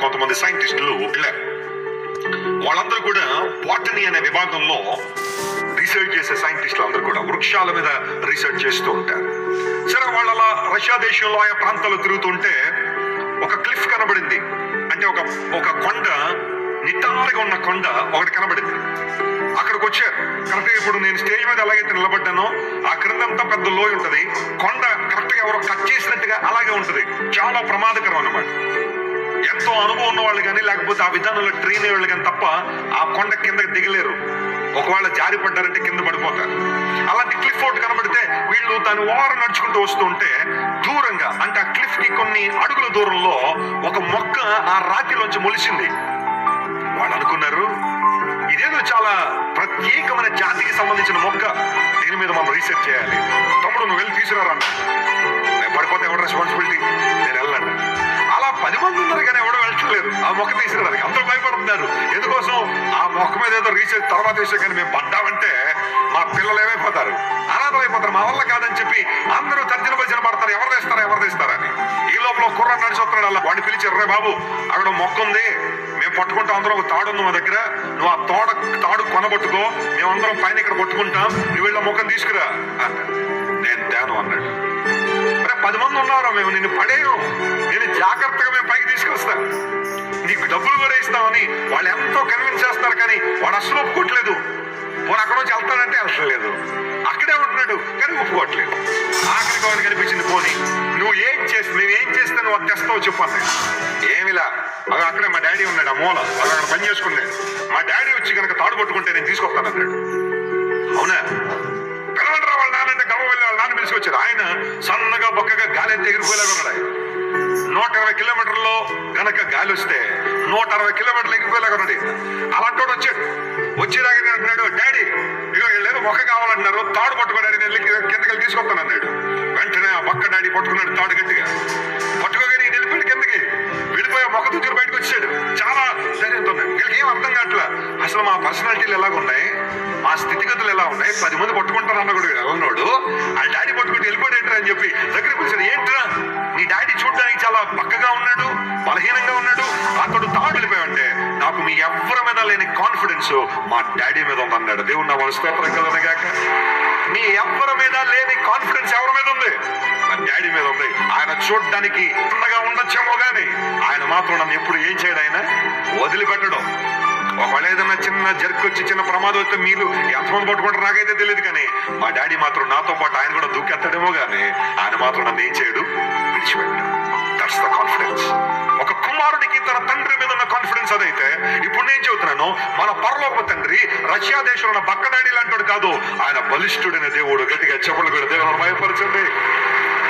కొంతమంది సైంటిస్టులు వెళ్ళారు. వాళ్ళందరూ కూడా బాటనీ అనే విభాగంలో రీసెర్చ్ చేసే సైంటిస్టులు అందరూ కూడా వృక్షాల మీద రీసెర్చ్ చేస్తూ ఉంటారు. సరే, వాళ్ళు అలా రష్యా దేశంలో ఆయా ప్రాంతాల్లో తిరుగుతుంటే ఒక క్లిఫ్ కనబడింది. అంటే ఒక కొండ, నిటారుగా ఉన్న కొండ ఒకటి కనబడింది. అక్కడికి వచ్చారు. కరెక్ట్గా ఇప్పుడు నేను స్టేజ్ మీద ఎలాగైతే నిలబడ్డానో ఆ క్రిందంతా పెద్ద లోయ ఉంటుంది. కొండ కరెక్ట్గా ఎవరో కట్ చేసినట్టుగా అలాగే ఉంటుంది. చాలా ప్రమాదకరం అన్నమాట. ఎంతో అనుభవం ఉన్న వాళ్ళు కానీ, లేకపోతే ఆ విధానంలో ట్రైన్ అయ్యే వాళ్ళు కానీ తప్ప ఆ కొండ కిందకి దిగలేరు. ఒకవేళ జారి పడ్డారంటే కింద పడిపోతారు. అలాంటి క్లిఫ్ ఒకటి కనబడితే వీళ్ళు దాని ఓరం నడుచుకుంటూ వస్తూ ఉంటే దూరంగా, అంటే ఆ క్లిఫ్ కి కొన్ని అడుగుల దూరంలో ఒక మొక్క ఆ రాతిలోంచి మొలిచింది. వాళ్ళు అనుకున్నారు, ఇదేదో చాలా ప్రత్యేకమైన జాతికి సంబంధించిన మొక్క, దీని మీద మనం రీసెర్చ్ చేయాలి. తమ్ముడు నువ్వు వెళ్ళి తీసుకురారా. నేను పడిపోతే ఎవరు రెస్పాన్సిబిలిటీ, నేను వెళ్ళండి. అలా 10 మంది ఉన్నారు కానీ ఎవడో వెళ్ళట్లేదు ఆ మొక్క తీసుకురానికి. అందరూ భయపడుతున్నారు. ఎందుకోసం? ఆ మొక్క మీద ఏదో రీసెర్చ్ తర్వాత వేసే, కానీ మేము పడ్డామంటే మా పిల్లలు ఏమైపోతారు, అనాథలు అయిపోతారు, మా వల్ల కాదని చెప్పి అందరూ తర్జన భజన పడతారు. ఎవరు తెస్తారని. ఈ లోపల కుర్రాడు నడిచొస్తున్నాడు. అలా వాడిని పిలిచారు, రే బాబు అక్కడ మొక్క ఉంది, మేము పట్టుకుంటాం, అందరం ఒక తాడు ఉంది మా దగ్గర, నువ్వు ఆ తాడు కొనబట్టుకో, మేమందరం పైన ఇక్కడ పట్టుకుంటాం, నువ్వు వెళ్ళి మొక్కను తీసుకురా అన్నాడు. నేను తేను అన్నాడు. 10 మంది ఉన్నారా, మేము నిన్ను పడేయం, నేను జాగ్రత్తగా మేము పైకి తీసుకొస్తాను, నీకు డబ్బులు కూడా ఇస్తామని వాళ్ళు ఎంతో కన్విన్స్ చేస్తారు. కానీ వాడు అసలు ఒప్పుకోవట్లేదు. వాడు అక్కడ నుంచి వెళ్తాడంటే వెళ్ళలేదు, అక్కడే ఉంటున్నాడు కానీ ఒప్పుకోవట్లేదు. ఆఖరికి వాడు కనిపించింది, పోనీ నువ్వు మేమేం చేస్తే నువ్వు అది తెస్తావు చెప్పాను. ఏమిలా, అవి అక్కడే మా డాడీ ఉన్నాడు, ఆ మూల అది అక్కడ పని చేసుకున్నాడు. మా డాడీ వచ్చి కనుక తాడు పట్టుకుంటే నేను తీసుకొస్తాను అన్నాడు. అవునా, పిలవండి రా వాళ్ళ నాన్నంటే గమ్మ వెళ్ళి వాళ్ళ నాన్న పిలిచి వచ్చారు. ఆయన సన్నగా బొక్కగా గాలి ఎంత ఎగిరిపోయేలాగా ఉన్నాడు. ఆయన 120 కిలోమీటర్లో గనక గాలి వస్తే 160 కిలోమీటర్లు ఎగిరిపోయేలాగా ఉన్నాడు. అలాంటి వాడు వచ్చాడు. వచ్చేలాగానే అంటున్నాడు, డాడీ ఇగో వీళ్ళేదో మొక్క కావాలంటున్నారు, తాడు పట్టుకోడానికి నేను కిందకి తీసుకొస్తాను అన్నాడు. వెంటనే ఆ పక్క డాడీ పట్టుకున్నాడు తాడు గట్టిగా. పట్టుకోగానే నేను వెళ్ళిపోయాడు కిందకి. వెళ్ళిపోయి మొక్క దూరం బయటకు వచ్చాడు. చాలా ధైర్యంతో ఉన్నాడు. వీళ్ళకి ఏం అర్థం కావట్లా, అసలు మా పర్సనాలిటీలు ఎలాగ ఉన్నాయి, మా స్థితిగతులు ఎలా ఉన్నాయి, 10 మంది పట్టుకుంటారు అన్న కూడా వెళ్ళినోడు ఆ డాడీ పట్టుకుంటే వెళ్ళిపోయాడు ఏంట్రా అని చెప్పి దగ్గరికి పిలిచాడు. ఏంట్రా నీ డాడీ చూడడానికి చాలా పక్కగా ఉన్నాడు, బలహీనంగా ఉన్నాడు, అతడు తాడు వెళ్ళిపోయాడంటే నాకు మీ ఎవరి మీద లేని కాన్ఫిడెన్స్ మా డాడీ మీద ఉందన్నాడు. దేవుడు నా స్తోత్రం కలగాక. మీ ఎవరి మీద లేని కాన్ఫిడెన్స్ ఎవరి మీద ఉంది? మా డాడీ మీద ఉంది. ఆయన చూడడానికి చిన్నగా ఉండొచ్చేమో గానీ ఆయన మాత్రం నన్ను ఎప్పుడు ఏం చేయడు, ఆయన వదిలిపెట్టడం. ఒకవేళ ఏదైనా చిన్న జర్క్ వచ్చి చిన్న ప్రమాదం వస్తే మీరు ఎంతమంది పట్టుకుంటారు నాకైతే తెలియదు, కానీ మా డాడీ మాత్రం నాతో పాటు ఆయన కూడా దూకెత్తాడేమో గానీ ఆయన మాత్రం నన్ను ఏం చేయడు, విడిచిపెట్టాడు. That's the confidence. ఒక కుమారుడికి తన తండ్రి మీద ఉన్న కాన్ఫిడెన్స్ అదైతే, ఇప్పుడు నేను చెబుతున్నాను, మన పరలోక తండ్రి రష్యా దేశంలో ఉన్న బక్క డాడీ లాంటి కాదు, ఆయన బలిష్ఠుడైన దేవుడు. గట్టిగా చెప్పలు కూడా దేవుడు భయపరచండి.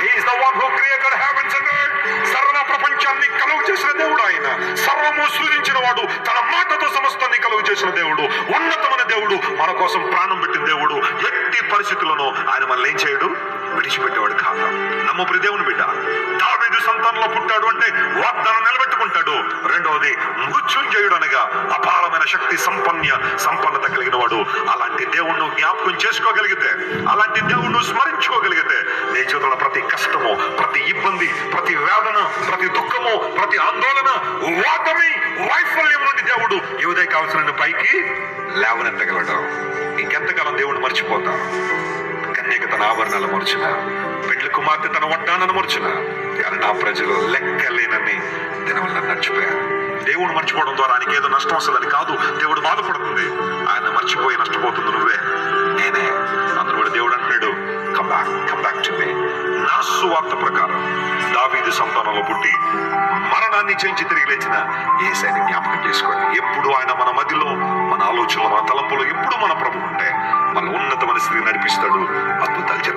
He is the one who created heavens and earth. సర్వ ప్రపంచాన్ని కలుగు చేసిన దేవుడు ఆయన. సర్వము సృజించిన వాడు, తన మాటతో సమస్తాన్ని కలుగు చేసిన దేవుడు, ఉన్నతమైన దేవుడు, మన కోసం ప్రాణం పెట్టిన దేవుడు. ఎట్టి పరిస్థితులను ఆయన మనల్ని ఏం చేయడు, విడిచిపెట్టేవాడు కాదు. నమ్ము ప్రియ దేవుని బిడ్డ, దావీదు సంతానంలో పుట్టాడు అంటే వాగ్దానం నిలబెట్టుకుంటాడు. రెండవది, మృత్యుంజయుడు అనగా అపారమైన శక్తి సంపన్నత కలిగిన వాడు. అలాంటి దేవుణ్ణి జ్ఞాపకం చేసుకోగలిగితే, అలాంటి దేవుణ్ణి స్మరించుకోగలిగితే నీ జీవితంలో ప్రతి కష్టము, ప్రతి ఇబ్బంది, ప్రతి వేదన, ప్రతి దుఃఖము, ప్రతి ఆందోళన, ఓటమి, వైఫల్యం నుండి దేవుడు ఈ ఉదయం కావాల్సిన పైకి లేవనెత్తగలడు. ఇంకెంతకాలం దేవుడు మర్చిపోతాం? కన్యక తన ఆభరణాలు మర్చిన, బిడ్డల కుమార్తె తన వడ్డానను మర్చిన, కానీ నా ప్రజలు లెక్కలేనని దినవల్ల నడిచిపోయారు. దేవుడు మర్చిపోవడం ద్వారా ఆయనకి ఏదో నష్టం వస్తుందని కాదు, దేవుడు బాధపడుతుంది. ఆయన మర్చిపోయి నష్టపోతుంది నువ్వే, నేనే. అందులో కూడా దేవుడు అంటున్నాడు, కమ్ బ్యాక్ టు మీ. నా సువార్త ప్రకారం దావీదు సంతానంలో పుట్టి మరణాన్ని జయించి తిరిగి లేచిన యేసయ్యని జ్ఞాపకం చేసుకోండి. ఎప్పుడు ఆయన మన మధ్యలో, మన ఆలోచనలో, మన తలంపులో ఎప్పుడు మన ప్రభు ఉంటే మన ఉన్నతమైన స్థితిని నడిపిస్తాడు. అద్భుతాలు జరుగుతాయి.